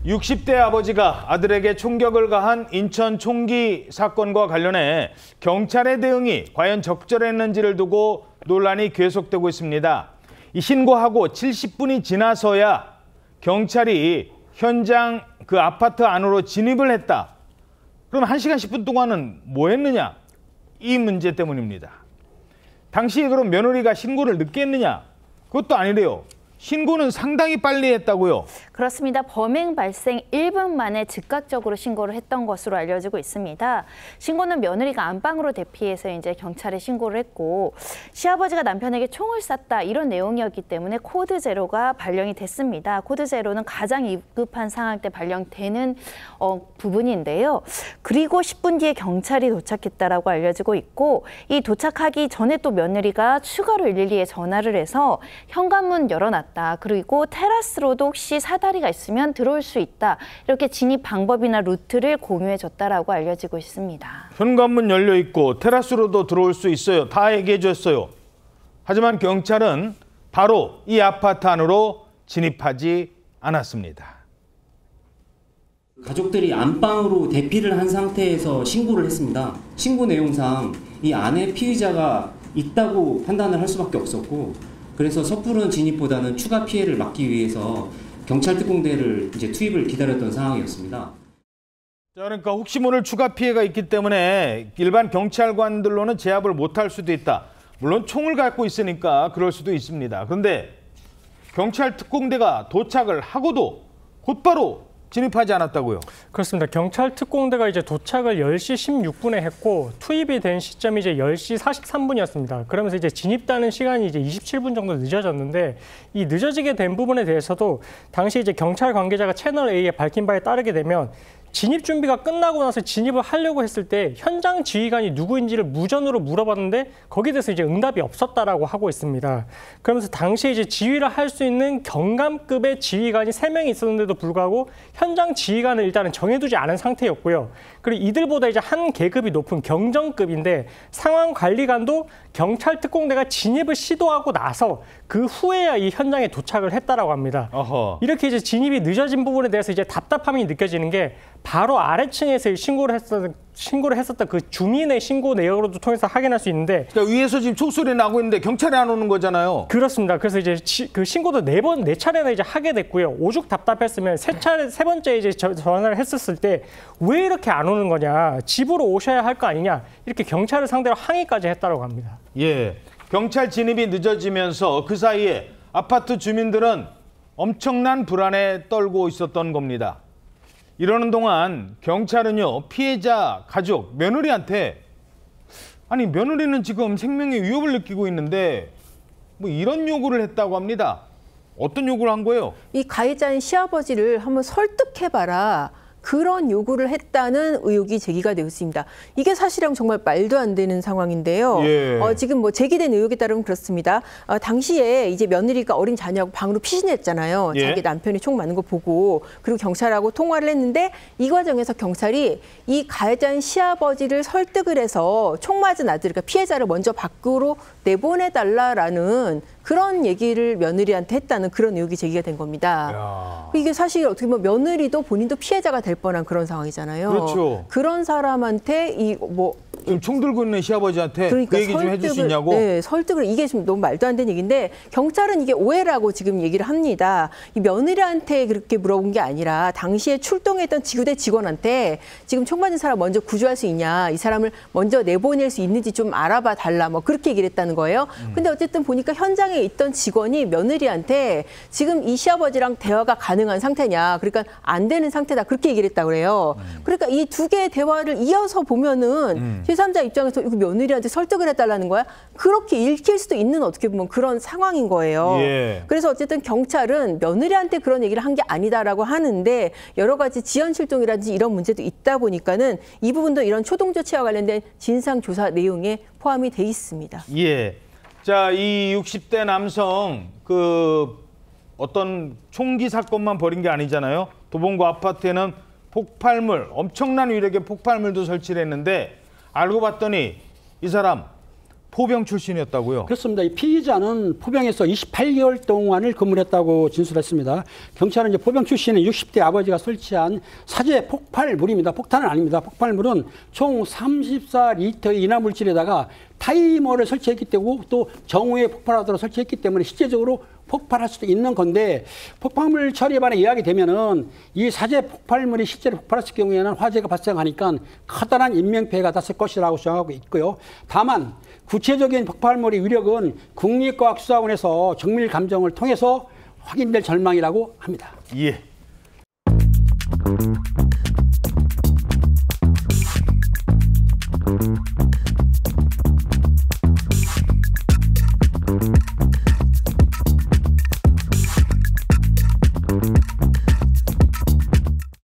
60대 아버지가 아들에게 총격을 가한 인천 총기 사건과 관련해 경찰의 대응이 과연 적절했는지를 두고 논란이 계속되고 있습니다. 이 신고하고 70분이 지나서야 경찰이 현장 그 아파트 안으로 진입을 했다. 그럼 1시간 10분 동안은 뭐 했느냐? 이 문제 때문입니다. 당시에 그럼 며느리가 신고를 늦게 했느냐? 그것도 아니래요. 신고는 상당히 빨리 했다고요? 그렇습니다. 범행 발생 1분 만에 즉각적으로 신고를 했던 것으로 알려지고 있습니다. 신고는 며느리가 안방으로 대피해서 이제 경찰에 신고를 했고, 시아버지가 남편에게 총을 쐈다 이런 내용이었기 때문에 코드 제로가 발령이 됐습니다. 코드 제로는 가장 위급한 상황 때 발령되는 부분인데요. 그리고 10분 뒤에 경찰이 도착했다라고 알려지고 있고, 이 도착하기 전에 또 며느리가 추가로 112에 전화를 해서 현관문 열어놨다. 그리고 테라스로도 혹시 사다리가 있으면 들어올 수 있다. 이렇게 진입 방법이나 루트를 공유해줬다라고 알려지고 있습니다. 현관문 열려 있고 테라스로도 들어올 수 있어요. 다 얘기해 줬어요. 하지만 경찰은 바로 이 아파트 안으로 진입하지 않았습니다. 가족들이 안방으로 대피를 한 상태에서 신고를 했습니다. 신고 내용상 이 안에 피의자가 있다고 판단을 할 수밖에 없었고, 그래서 섣부른 진입보다는 추가 피해를 막기 위해서 경찰 특공대를 이제 투입을 기다렸던 상황이었습니다. 자, 그러니까 혹시 모를 추가 피해가 있기 때문에 일반 경찰관들로는 제압을 못할 수도 있다. 물론 총을 갖고 있으니까 그럴 수도 있습니다. 그런데 경찰 특공대가 도착을 하고도 곧바로 진입하지 않았다고요? 그렇습니다. 경찰 특공대가 이제 도착을 10시 16분에 했고 투입이 된 시점이 이제 10시 43분이었습니다. 그러면서 이제 진입하는 시간이 이제 27분 정도 늦어졌는데, 이 늦어지게 된 부분에 대해서도 당시 이제 경찰 관계자가 채널 A에 밝힌 바에 따르게 되면 진입 준비가 끝나고 나서 진입을 하려고 했을 때 현장 지휘관이 누구인지를 무전으로 물어봤는데 거기에 대해서 이제 응답이 없었다라고 하고 있습니다. 그러면서 당시에 이제 지휘를 할 수 있는 경감급의 지휘관이 3명이 있었는데도 불구하고 현장 지휘관을 일단은 정해두지 않은 상태였고요. 그리고 이들보다 이제 한 계급이 높은 경정급인데 상황관리관도 경찰 특공대가 진입을 시도하고 나서 그 후에야 이 현장에 도착을 했다라고 합니다. 어허. 이렇게 이제 진입이 늦어진 부분에 대해서 이제 답답함이 느껴지는 게, 바로 아래층에서 신고를 했었던 그 주민의 신고 내역으로도 통해서 확인할 수 있는데, 그러니까 위에서 지금 총소리 나고 있는데 경찰이 안 오는 거잖아요. 그렇습니다. 그래서 이제 그 신고도 4차례나 이제 하게 됐고요. 오죽 답답했으면 세 번째 이제 전화를 했었을 때 왜 이렇게 안 오는 거냐, 집으로 오셔야 할 거 아니냐, 이렇게 경찰을 상대로 항의까지 했다고 합니다. 예, 경찰 진입이 늦어지면서 그 사이에 아파트 주민들은 엄청난 불안에 떨고 있었던 겁니다. 이러는 동안 경찰은요, 피해자 가족, 며느리한테, 아니 며느리는 지금 생명의 위협을 느끼고 있는데 뭐 이런 요구를 했다고 합니다. 어떤 요구를 한 거예요? 이 가해자인 시아버지를 한번 설득해봐라. 그런 요구를 했다는 의혹이 제기가 되고 있습니다. 이게 사실은 정말 말도 안 되는 상황인데요. 예. 지금 뭐 제기된 의혹에 따르면 그렇습니다. 당시에 이제 며느리가 어린 자녀하고 방으로 피신했잖아요. 예. 자기 남편이 총 맞는 거 보고, 그리고 경찰하고 통화를 했는데 이 과정에서 경찰이 이 가해자인 시아버지를 설득을 해서 총 맞은 아들, 그러니까 피해자를 먼저 밖으로 내보내달라라는 그런 얘기를 며느리한테 했다는 그런 의혹이 제기가 된 겁니다. 야. 이게 사실 어떻게 보면 며느리도 본인도 피해자가 될 뻔한 그런 상황이잖아요. 그렇죠. 그런 사람한테 지금 총 들고 있는 시아버지한테 그러니까 그 얘기 좀 해줄 수 있냐고? 네, 설득을, 이게 좀 너무 말도 안 되는 얘기인데 경찰은 이게 오해라고 지금 얘기를 합니다. 이 며느리한테 그렇게 물어본 게 아니라 당시에 출동했던 지구대 직원한테 지금 총 맞은 사람 먼저 구조할 수 있냐, 이 사람을 먼저 내보낼 수 있는지 좀 알아봐 달라, 뭐 그렇게 얘기를 했다는 거예요. 근데 어쨌든 보니까 현장에 있던 직원이 며느리한테 지금 이 시아버지랑 대화가 가능한 상태냐, 그러니까 안 되는 상태다, 그렇게 얘기를 했다고 그래요. 그러니까 이 두 개의 대화를 이어서 보면은 제3자 입장에서 이거 며느리한테 설득을 해달라는 거야? 그렇게 읽힐 수도 있는, 어떻게 보면 그런 상황인 거예요. 예. 그래서 어쨌든 경찰은 며느리한테 그런 얘기를 한 게 아니다라고 하는데, 여러 가지 지연 실종이라든지 이런 문제도 있다 보니까는 이 부분도 이런 초동 조치와 관련된 진상 조사 내용에 포함이 돼 있습니다. 예. 자, 이 60대 남성 어떤 총기 사건만 벌인 게 아니잖아요. 도봉구 아파트에는 폭발물, 엄청난 위력의 폭발물도 설치를 했는데 알고 봤더니 이 사람 포병 출신이었다고요? 그렇습니다. 이 피의자는 포병에서 28개월 동안을 근무를 했다고 진술했습니다. 경찰은 이제 포병 출신의 60대 아버지가 설치한 사제 폭발물입니다. 폭탄은 아닙니다. 폭발물은 총 34리터의 인화물질에다가 타이머를 설치했기 때문에 또 정오에 폭발하도록 설치했기 때문에 실제적으로 폭발할 수도 있는 건데 폭발물 처리에 관해 이야기 되면은 이 사제 폭발물이 실제로 폭발했을 경우에는 화재가 발생하니까 커다란 인명피해가 났을 것이라고 주장하고 있고요. 다만 구체적인 폭발물의 위력은 국립과학수사원에서 정밀 감정을 통해서 확인될 전망이라고 합니다. 예.